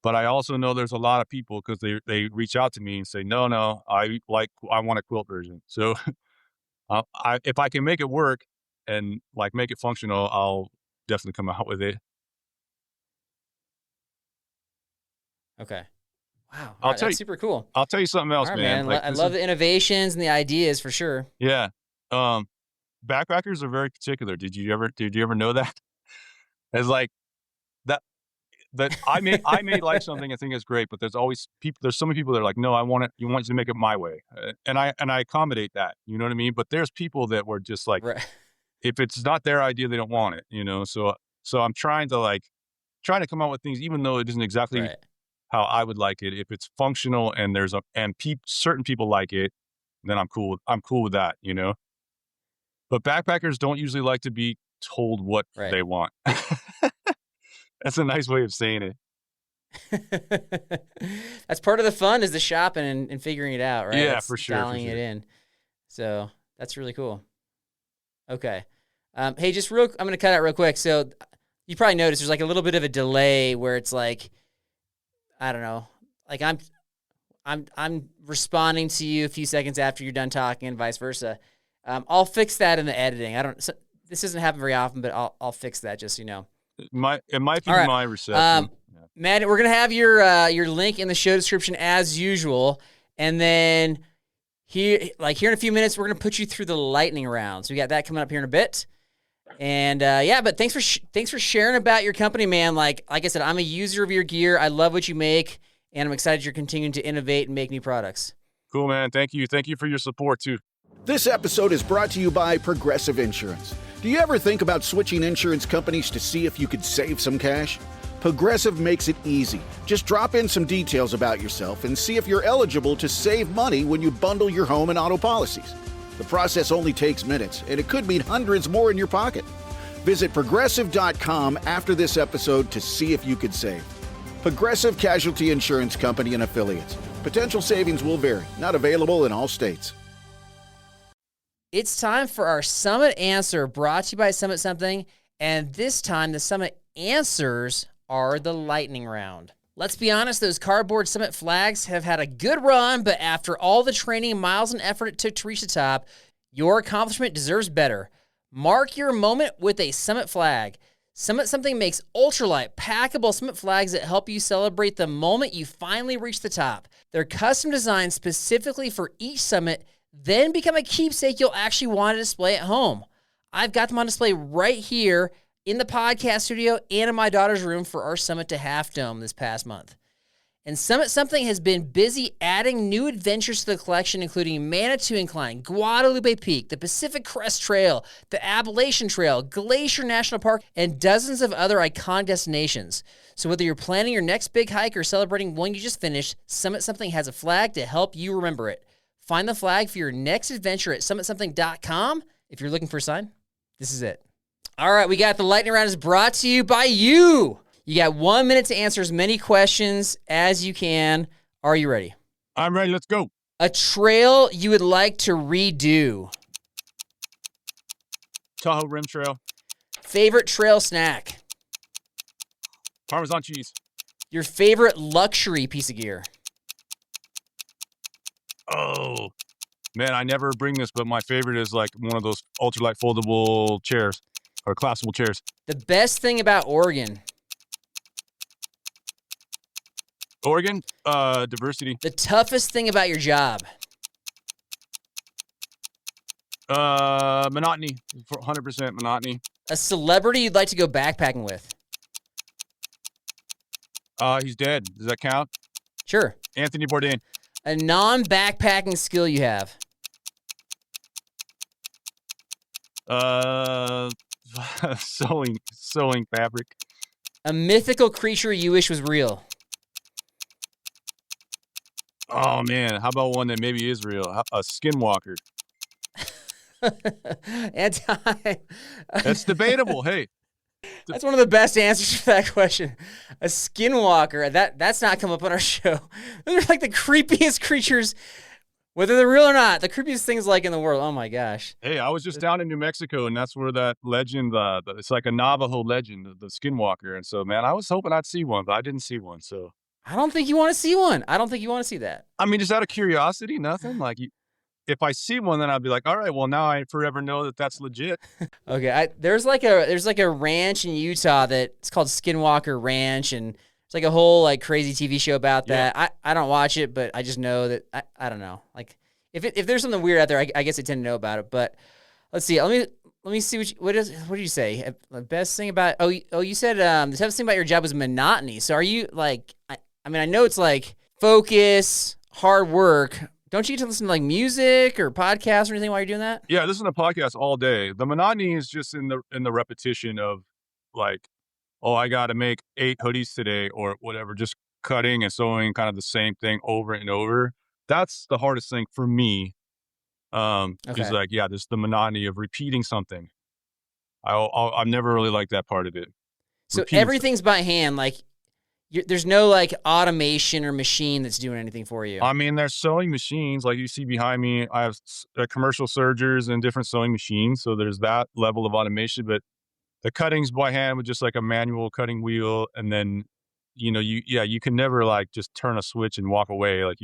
But I also know there's a lot of people, because they reach out to me and say, no, I want a quilt version. So if I can make it work and like make it functional, I'll definitely come out with it. Okay. Wow. That's super cool. I'll tell you something else, man. Like, I love the innovations and the ideas for sure. Yeah. Backpackers are very particular. Did you ever know that? It's like that I may like something, I think it's great, but there's so many people that are like, no, I want it. You want to make it my way. And I accommodate that, you know what I mean? But there's people that were just like, if it's not their idea, they don't want it, So I'm trying to come out with things, even though it isn't exactly how I would like it. If it's functional and certain people like it, then I'm cool with that, But backpackers don't usually like to be told what they want. That's a nice way of saying it. That's part of the fun, is the shopping and figuring it out, right? Yeah, for sure. Dialing it in. So that's really cool. Okay. Hey, I'm going to cut out real quick. So you probably noticed there's like a little bit of a delay where it's like, I don't know, like I'm responding to you a few seconds after you're done talking and vice versa. I'll fix that in the editing. This doesn't happen very often, but I'll fix that just so you know. It might be right. my reception. Matt, we're gonna have your link in the show description as usual, and then here in a few minutes we're gonna put you through the lightning round. So we got that coming up here in a bit. And but thanks for sharing about your company, man. Like I said, I'm a user of your gear. I love what you make, and I'm excited you're continuing to innovate and make new products. Cool, man. Thank you. Thank you for your support too. This episode is brought to you by Progressive Insurance. Do you ever think about switching insurance companies to see if you could save some cash? Progressive makes it easy. Just drop in some details about yourself and see if you're eligible to save money when you bundle your home and auto policies. The process only takes minutes, and it could mean hundreds more in your pocket. Visit Progressive.com after this episode to see if you could save. Progressive Casualty Insurance Company and Affiliates. Potential savings will vary. Not available in all states. It's time for our Summit Answer, brought to you by Summit Something. And this time, the Summit Answers are the lightning round. Let's be honest, those cardboard Summit flags have had a good run, but after all the training, miles, and effort it took to reach the top, your accomplishment deserves better. Mark your moment with a Summit flag. Summit Something makes ultralight, packable Summit flags that help you celebrate the moment you finally reach the top. They're custom designed specifically for each summit, then become a keepsake you'll actually want to display at home. I've got them on display right here in the podcast studio and in my daughter's room for our Summit to Half Dome this past month. And Summit Something has been busy adding new adventures to the collection, including Manitou Incline, Guadalupe Peak, the Pacific Crest Trail, the Appalachian Trail, Glacier National Park, and dozens of other iconic destinations. So whether you're planning your next big hike or celebrating one you just finished, Summit Something has a flag to help you remember it. Find the flag for your next adventure at summitsomething.com. If you're looking for a sign, this is it. All right, we got the lightning round is brought to you by you. You got 1 minute to answer as many questions as you can. Are you ready? I'm ready. Let's go. A trail you would like to redo. Tahoe Rim Trail. Favorite trail snack. Parmesan cheese. Your favorite luxury piece of gear. Oh, man, I never bring this, but my favorite is like one of those ultralight foldable chairs or collapsible chairs. The best thing about Oregon. Oregon, diversity. The toughest thing about your job. Monotony, 100% monotony. A celebrity you'd like to go backpacking with. He's dead. Does that count? Sure. Anthony Bourdain. A non-backpacking skill you have. Sewing fabric. A mythical creature you wish was real. Oh man, how about one that maybe is real? A skinwalker. That's debatable. Hey, that's one of the best answers for that question. A skinwalker. That's not come up on our show. Those are like the creepiest creatures, whether they're real or not. The creepiest things like in the world. Oh my gosh. Hey, I was just down in New Mexico, and that's where that legend. It's like a Navajo legend, the skinwalker. And so, man, I was hoping I'd see one, but I didn't see one. So I don't think you want to see one. I don't think you want to see that. I mean, just out of curiosity, nothing. Like, if I see one, then I'd be like, all right, well, now I forever know that that's legit. Okay, there's like a ranch in Utah that it's called Skinwalker Ranch, and it's like a whole like crazy TV show about that. Yeah. I don't watch it, but I just know that I don't know. Like if there's something weird out there, I guess I tend to know about it. But let's see. Let me see what did you say? The best thing about you said the toughest thing about your job was monotony. So are you like I mean I know it's like focus, hard work. Don't you get to listen to like music or podcasts or anything while you're doing that? Yeah, I listen to podcasts all day. The monotony is just in the repetition of like, oh, I got to make 8 hoodies today or whatever, just cutting and sewing kind of the same thing over and over. That's the hardest thing for me. Is like, yeah, there's the monotony of repeating something. I've never really liked that part of it. So everything's by hand, like there's no like automation or machine that's doing anything for you. I mean, there's sewing machines like you see behind me. I have commercial sergers and different sewing machines. So there's that level of automation, but the cuttings by hand with just like a manual cutting wheel. And then, you can never like just turn a switch and walk away. Like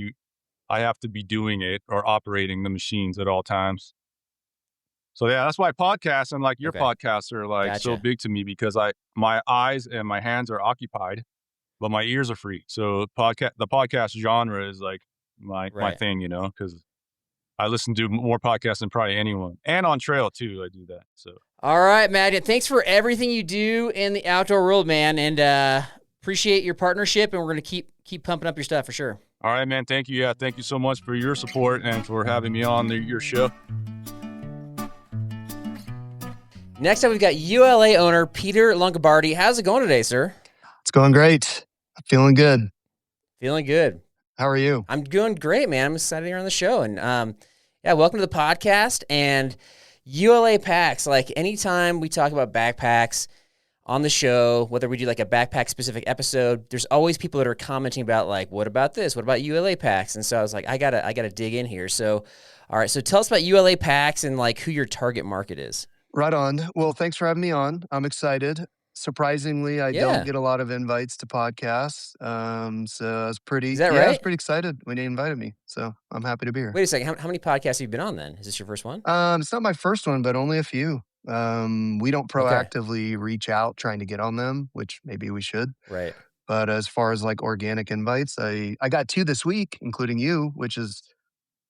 I have to be doing it or operating the machines at all times. So yeah, that's why podcasts and like your podcasts are like so big to me, because my eyes and my hands are occupied, but my ears are free. So the podcast genre is like my thing, because I listen to more podcasts than probably anyone, and on trail too. I do that. So all right, Matt. Thanks for everything you do in the outdoor world, man, and appreciate your partnership. And we're gonna keep pumping up your stuff for sure. All right, man. Thank you. Yeah, thank you so much for your support and for having me on your show. Next up, we've got ULA owner Peter Longobardi. How's it going today, sir? It's going great. I'm feeling good. Feeling good. How are you? I'm doing great, man. I'm excited you're on the show. And welcome to the podcast. And ULA packs, like anytime we talk about backpacks on the show, whether we do like a backpack specific episode, there's always people that are commenting about like, what about this? What about ULA packs? And so I was like, I gotta dig in here. So, all right. So tell us about ULA packs and like who your target market is. Right on. Well, thanks for having me on. I'm excited. Surprisingly, I don't get a lot of invites to podcasts. So I was pretty, Is that right? I was pretty excited when they invited me. So I'm happy to be here. Wait a second. How many podcasts have you been on then? Is this your first one? It's not my first one, but only a few. We don't proactively reach out trying to get on them, which maybe we should. Right. But as far as like organic invites, I got 2 this week, including you, which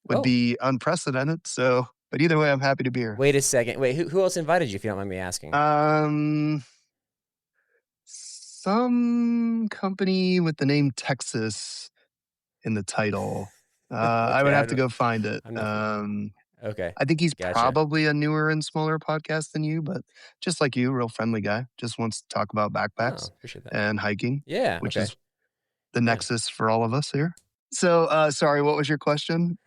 would be unprecedented. So, but either way, I'm happy to be here. Wait a second. Wait, who else invited you, if you don't mind me asking? Some company with the name Texas in the title. I would have to go find it. Okay. I think he's probably a newer and smaller podcast than you, but just like you, real friendly guy. Just wants to talk about backpacks and hiking. Yeah. Which is the nexus for all of us here. So, sorry, what was your question?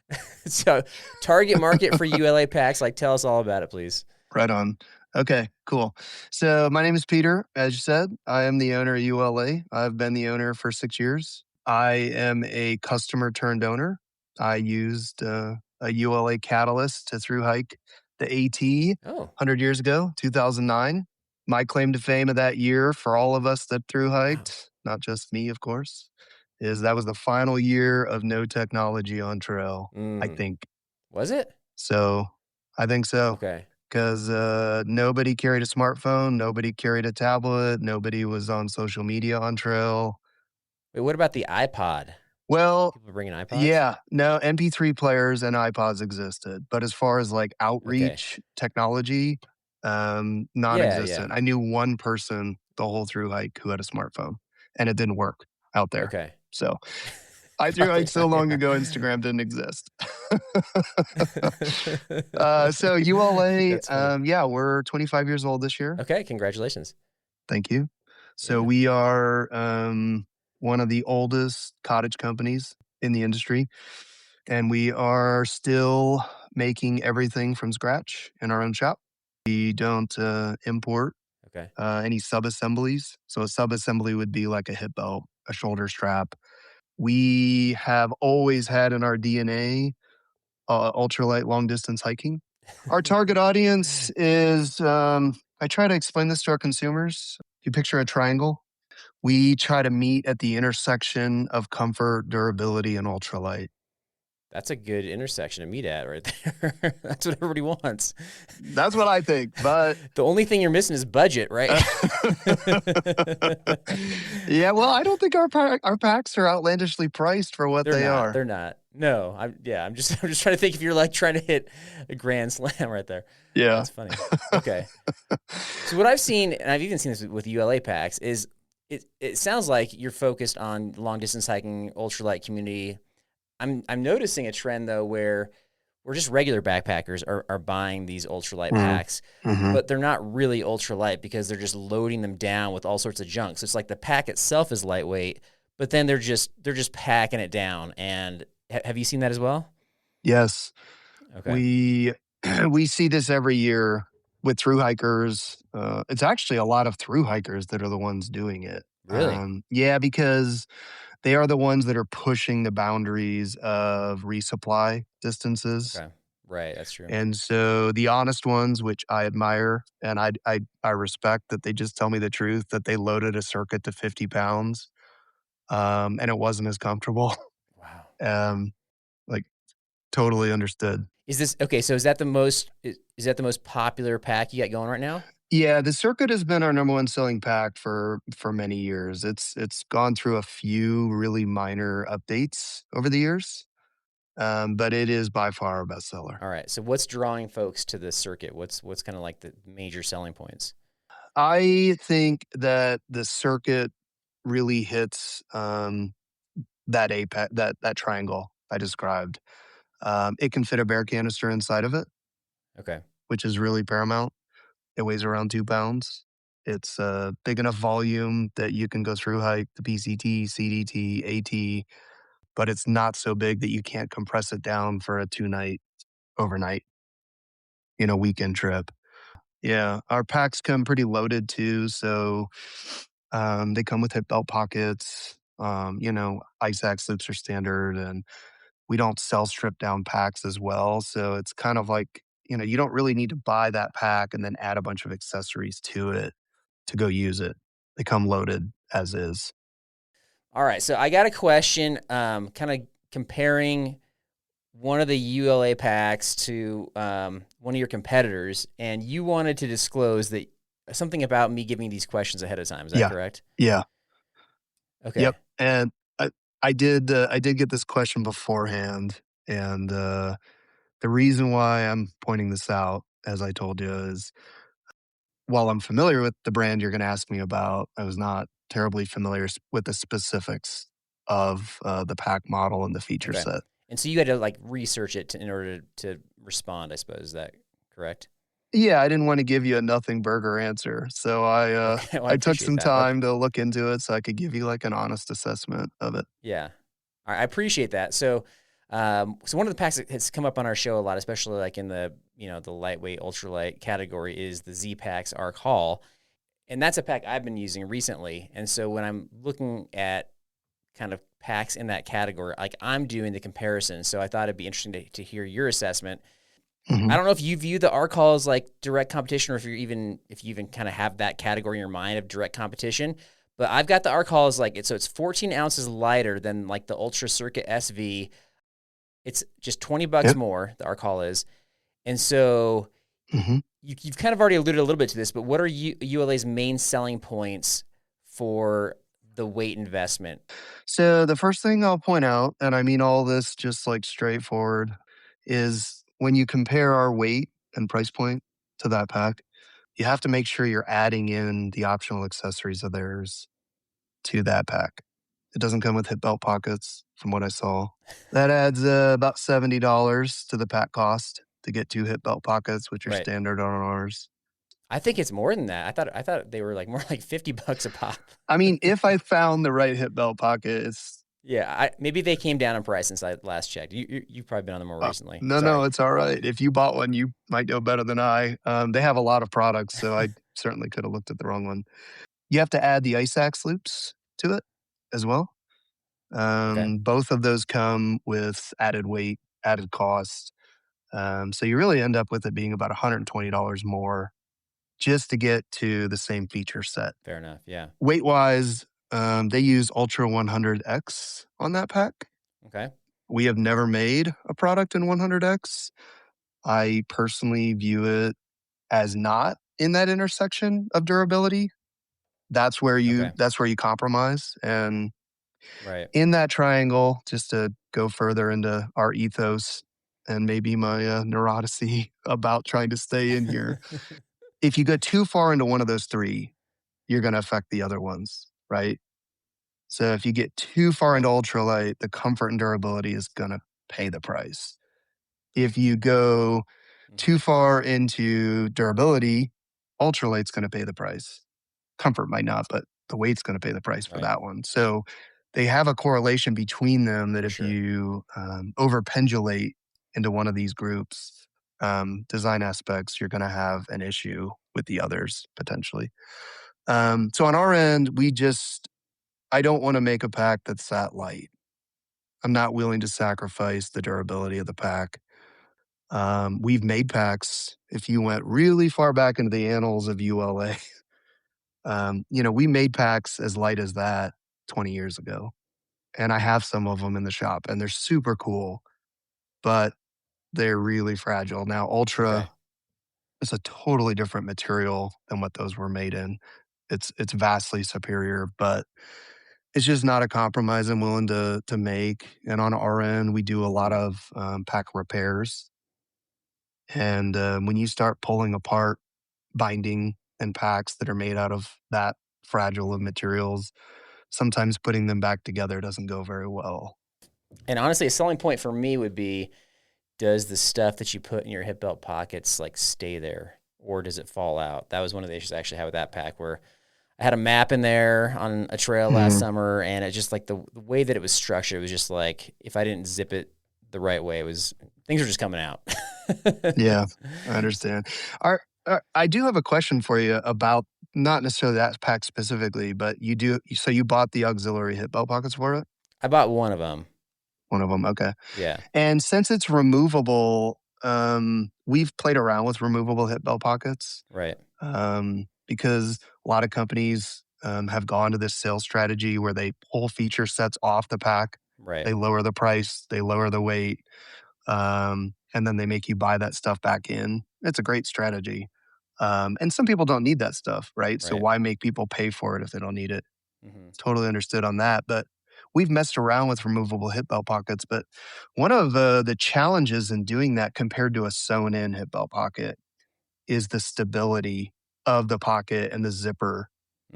So, target market for ULA packs, like tell us all about it, please. Right on. Okay, cool. So my name is Peter, as you said. I am the owner of ULA. I've been the owner for 6 years. I am a customer turned owner. I used a ULA catalyst to through hike the AT 100 years ago, 2009. My claim to fame of that year for all of us that through hiked, not just me, of course, is that was the final year of no technology on trail, I think. Was it? So I think so. Okay. Because nobody carried a smartphone, nobody carried a tablet, nobody was on social media on trail. Wait, what about the iPod? Well, people bringing iPods? Yeah, no, MP3 players and iPods existed, but as far as like outreach technology, non-existent. I knew one person the whole through hike who had a smartphone, and it didn't work out there. Okay, so I threw hiked so long ago, Instagram didn't exist. So ULA, we're 25 years old this year. Okay, congratulations. Thank you. So we are one of the oldest cottage companies in the industry, and we are still making everything from scratch in our own shop. We don't import any sub-assemblies. So a sub-assembly would be like a hip belt, a shoulder strap. We have always had in our DNA ultralight long distance hiking. Our target audience is, I try to explain this to our consumers. If you picture a triangle, we try to meet at the intersection of comfort, durability, and ultralight. That's a good intersection to meet at right there. That's what everybody wants. That's what I think, but... the only thing you're missing is budget, right? Yeah, well, I don't think our packs are outlandishly priced for what they are. They're not. No, I'm just trying to think if you're like trying to hit a grand slam right there. Yeah. That's funny. Okay. So what I've seen, and I've even seen this with ULA packs, is it sounds like you're focused on long distance hiking, ultralight community. I'm noticing a trend though where just regular backpackers are buying these ultralight packs, but they're not really ultralight because they're just loading them down with all sorts of junk. So it's like the pack itself is lightweight, but then they're just packing it down. And have you seen that as well? Yes. Okay. We see this every year with through hikers. It's actually a lot of through hikers that are the ones doing it. Really? Yeah, because they are the ones that are pushing the boundaries of resupply distances. Okay. Right, that's true. And so the honest ones, which I admire and I respect that they just tell me the truth, that they loaded a circuit to 50 pounds, and it wasn't as comfortable. Wow. Like, totally understood. Is this okay? So is that the most popular pack you got going right now? Yeah, the circuit has been our number one selling pack for many years. It's gone through a few really minor updates over the years, but it is by far our bestseller. All right. So what's drawing folks to this circuit? What's kind of like the major selling points? I think that the circuit really hits that apex, that triangle I described. It can fit a bear canister inside of it, Okay. which is really paramount. It weighs around 2 pounds. It's a big enough volume that you can go through hike the PCT, CDT, AT, but it's not so big that you can't compress it down for a 2-night overnight, weekend trip. Yeah, our packs come pretty loaded too, so they come with hip belt pockets. Ice axe loops are standard, and we don't sell stripped down packs as well. So it's kind of like, you don't really need to buy that pack and then add a bunch of accessories to it to go use it. They come loaded as is. All right. So I got a question, kind of comparing one of the ULA packs to one of your competitors, and you wanted to disclose that something about me giving these questions ahead of time. Is that correct? Yeah. Okay. Yep. And I did get this question beforehand, and the reason why I'm pointing this out, as I told you, is while I'm familiar with the brand you're going to ask me about, I was not terribly familiar with the specifics of the pack model and the feature Okay. set. And so you had to like research it in order to respond, I suppose. Is that correct? Yeah, I didn't want to give you a nothing burger answer, so Okay. Well, I I took appreciate some that. time to look into it so I could give you like an honest assessment of it. Yeah. All right, I appreciate that. So, so one of the packs that has come up on our show a lot, especially like in the the lightweight ultralight category, is the Zpacks Arc Hall, and that's a pack I've been using recently. And so when I'm looking at kind of packs in that category, like I'm doing the comparison. So I thought it'd be interesting to hear your assessment. Mhm. I don't know if you view the Arc Hall as like direct competition, or if you even kind of have that category in your mind of direct competition. But I've got the Arc Hall as like it's 14 ounces lighter than like the Ultra Circuit SV. It's just $20 Yep. more. The Arc Hall is, and so Mhm. you've kind of already alluded a little bit to this. But what are ULA's main selling points for the weight investment? So the first thing I'll point out, and I mean all this just like straightforward, is when you compare our weight and price point to that pack, you have to make sure you're adding in the optional accessories of theirs to that pack. It doesn't come with hip belt pockets, from what I saw. That adds about $70 to the pack cost to get 2 hip belt pockets, which are Right. standard on ours. I think it's more than that. I thought they were like more like $50 a pop. I mean, if I found the right hip belt pocket, it's Yeah, maybe they came down in price since I last checked. You've probably been on them more recently. no, it's all right. If you bought one, you might know better than I. They have a lot of products, so I certainly could have looked at the wrong one. You have to add the ice axe loops to it as well. Okay. Both of those come with added weight, added cost. So you really end up with it being about $120 more just to get to the same feature set. Fair enough. Yeah. Weight wise, they use Ultra 100X on that pack. Okay. We have never made a product in 100X. I personally view it as not in that intersection of durability. That's where you Okay. compromise. And Right. in that triangle, just to go further into our ethos and maybe my neuroticy about trying to stay in here, if you go too far into one of those three, you're going to affect the other ones, right? So if you get too far into ultralight, the comfort and durability is going to pay the price. If you go too far into durability, ultralight's going to pay the price. Comfort might not, but the weight's going to pay the price for Right. that one. So they have a correlation between them that For if sure. you overpendulate into one of these groups, design aspects, you're going to have an issue with the others potentially. So on our end, I don't want to make a pack that's that light. I'm not willing to sacrifice the durability of the pack. We've made packs. If you went really far back into the annals of ULA, we made packs as light as that 20 years ago. And I have some of them in the shop, and they're super cool, but they're really fragile. Now, Ultra is a totally different material than what those were made in. It's vastly superior, but it's just not a compromise I'm willing to make. And on our end, we do a lot of pack repairs. And when you start pulling apart binding and packs that are made out of that fragile of materials, sometimes putting them back together doesn't go very well. And honestly, a selling point for me would be, does the stuff that you put in your hip belt pockets like stay there, or does it fall out? That was one of the issues I actually had with that pack, where I had a map in there on a trail last summer, and it just like the way that it was structured, it was just like, if I didn't zip it the right way, things were just coming out. Yeah, I understand. I do have a question for you about not necessarily that pack specifically, but so you bought the auxiliary hip belt pockets for it? I bought one of them. One of them, okay. Yeah. And since it's removable, we've played around with removable hip belt pockets. Right. Because a lot of companies have gone to this sales strategy where they pull feature sets off the pack. Right. They lower the price, they lower the weight, and then they make you buy that stuff back in. It's a great strategy. And some people don't need that stuff, right? So why make people pay for it if they don't need it? Totally understood on that. But we've messed around with removable hip belt pockets. But one of the challenges in doing that compared to a sewn in hip belt pocket is the stability of the pocket and the zipper.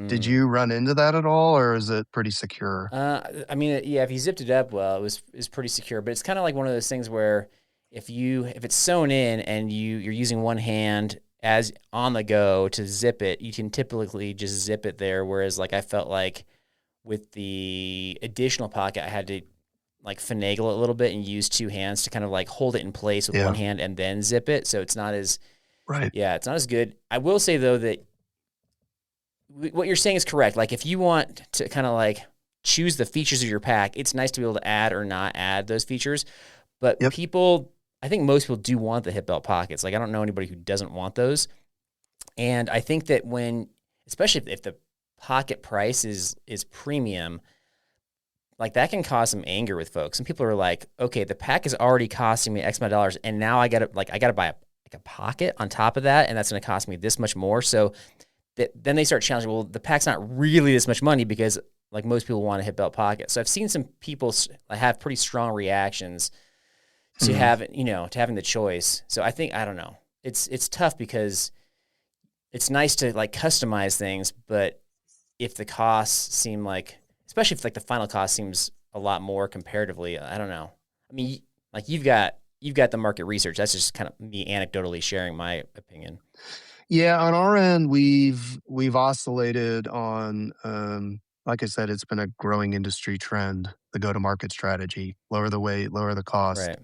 Did you run into that at all, or is it pretty secure? I mean, yeah, if you zipped it up well, it's pretty secure. But it's kind of like one of those things where if it's sewn in and you're using one hand as on the go to zip it, you can typically just zip it there. Whereas like I felt like with the additional pocket, I had to like finagle it a little bit and use two hands to kind of like hold it in place with one hand and then zip it. So it's not as it's not as good. I will say though that what you're saying is correct. Like if you want to kind of like choose the features of your pack, it's nice to be able to add or not add those features. But I think most people do want the hip belt pockets. Like I don't know anybody who doesn't want those. And I think that especially if the pocket price is premium, like that can cause some anger with folks. And people are like, okay, the pack is already costing me X amount of dollars, and now I gotta buy a pocket on top of that, and that's gonna cost me this much more. So then they start challenging, well, the pack's not really this much money because like most people want a hip belt pocket. So I've seen some people have pretty strong reactions to having the choice. So I don't know. It's tough because it's nice to like customize things, but if the costs seem like, especially if like the final cost seems a lot more comparatively, I don't know. I mean, like you've got the market research. That's just kind of me anecdotally sharing my opinion. Yeah, on our end, we've oscillated on, like I said, it's been a growing industry trend, the go-to-market strategy, lower the weight, lower the cost. Right.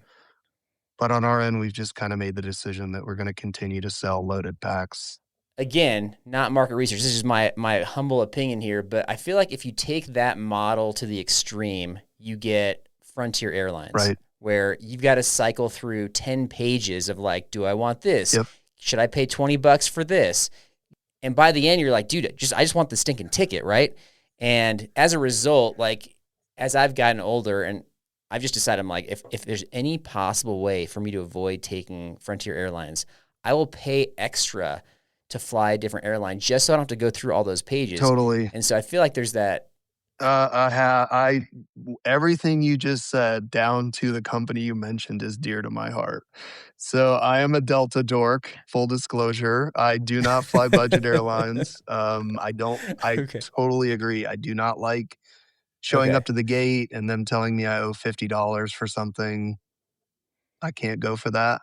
But on our end, we've just kind of made the decision that we're going to continue to sell loaded packs. Again, not market research. This is my humble opinion here, but I feel like if you take that model to the extreme, you get Frontier Airlines, right? Where you've got to cycle through 10 pages of like, do I want this? Yep. Should I pay $20 for this? And by the end, you're like, dude, I just want the stinking ticket, right? And as a result, like as I've gotten older, and I've just decided, I'm like, if there's any possible way for me to avoid taking Frontier Airlines, I will pay extra to fly a different airline just so I don't have to go through all those pages. Totally. And so I feel like there's that. Everything you just said down to the company you mentioned is dear to my heart. So I am a Delta dork, full disclosure. I do not fly budget airlines. I totally agree. I do not like showing up to the gate and them telling me I owe $50 for something. I can't go for that.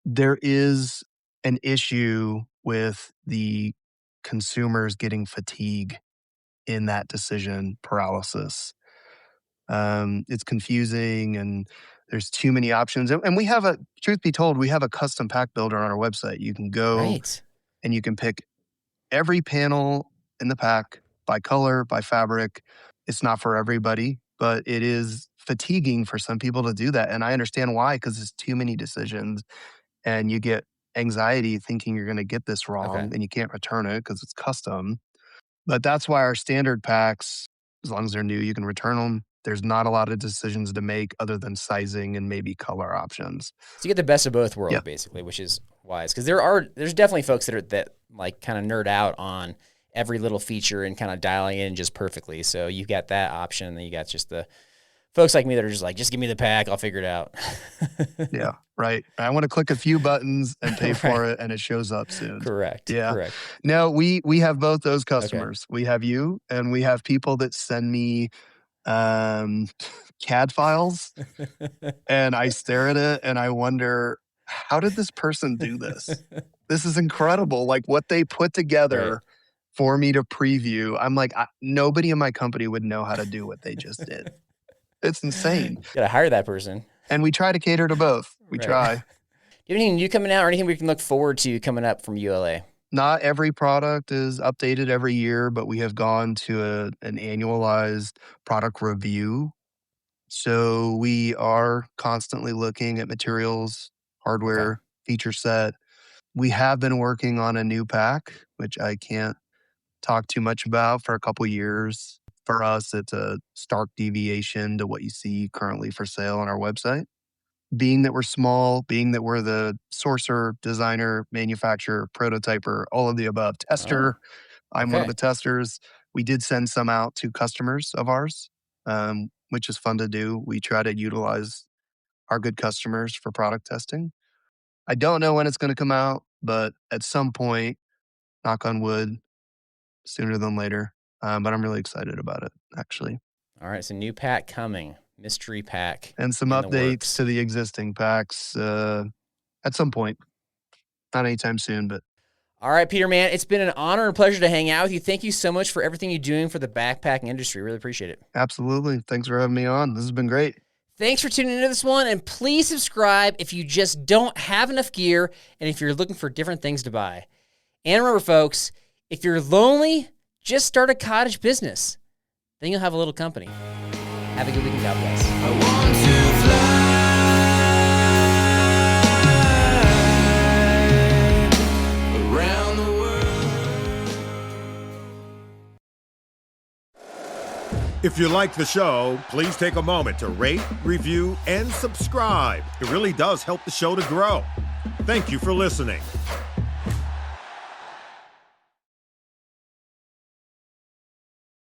There is an issue with the consumers getting fatigue in that decision paralysis. It's confusing and there's too many options. And we have truth be told, we have a custom pack builder on our website. You can go and you can pick every panel in the pack by color, by fabric. It's not for everybody, but it is fatiguing for some people to do that. And I understand why, because it's too many decisions. and you get anxiety thinking you're going to get this wrong Okay. and you can't return it because it's custom. But that's why our standard packs, as long as they're new, you can return them. There's not a lot of decisions to make other than sizing and maybe color options. So you get the best of both worlds, Yep. basically, which is wise. Because there's definitely folks that like kind of nerd out on every little feature and kind of dialing in just perfectly. So you've got that option, and then you got just the folks like me that are just like, just give me the pack, I'll figure it out. Yeah, right. I want to click a few buttons and pay for it, and it shows up soon. Correct. Yeah. Correct. No, we have both those customers. We have you, and we have people that send me CAD files, and I stare at it and I wonder, how did this person do this? This is incredible. Like what they put together for me to preview. I'm like, nobody in my company would know how to do what they just did. It's insane. You gotta hire that person. And we try to cater to both. We try. Do you have anything new coming out or anything we can look forward to coming up from ULA? Not every product is updated every year, but we have gone to an annualized product review. So we are constantly looking at materials, hardware, feature set. We have been working on a new pack, which I can't talk too much about for a couple years. For us, it's a stark deviation to what you see currently for sale on our website. Being that we're small, being that we're the sourcer, designer, manufacturer, prototyper, all of the above, tester. I'm one of the testers. We did send some out to customers of ours, which is fun to do. We try to utilize our good customers for product testing. I don't know when it's going to come out, but at some point, knock on wood, sooner than later. But I'm really excited about it, actually. All right, so new pack coming. Mystery pack. And some updates to the existing packs at some point. Not anytime soon, but. All right, Peter, man, it's been an honor and pleasure to hang out with you. Thank you so much for everything you're doing for the backpacking industry. Really appreciate it. Absolutely. Thanks for having me on. This has been great. Thanks for tuning into this one, and please subscribe if you just don't have enough gear and if you're looking for different things to buy. And remember, folks, if you're lonely, just start a cottage business. Then you'll have a little company. Have a good weekend. God bless. I want to fly around the world. If you like the show, please take a moment to rate, review, and subscribe. It really does help the show to grow. Thank you for listening.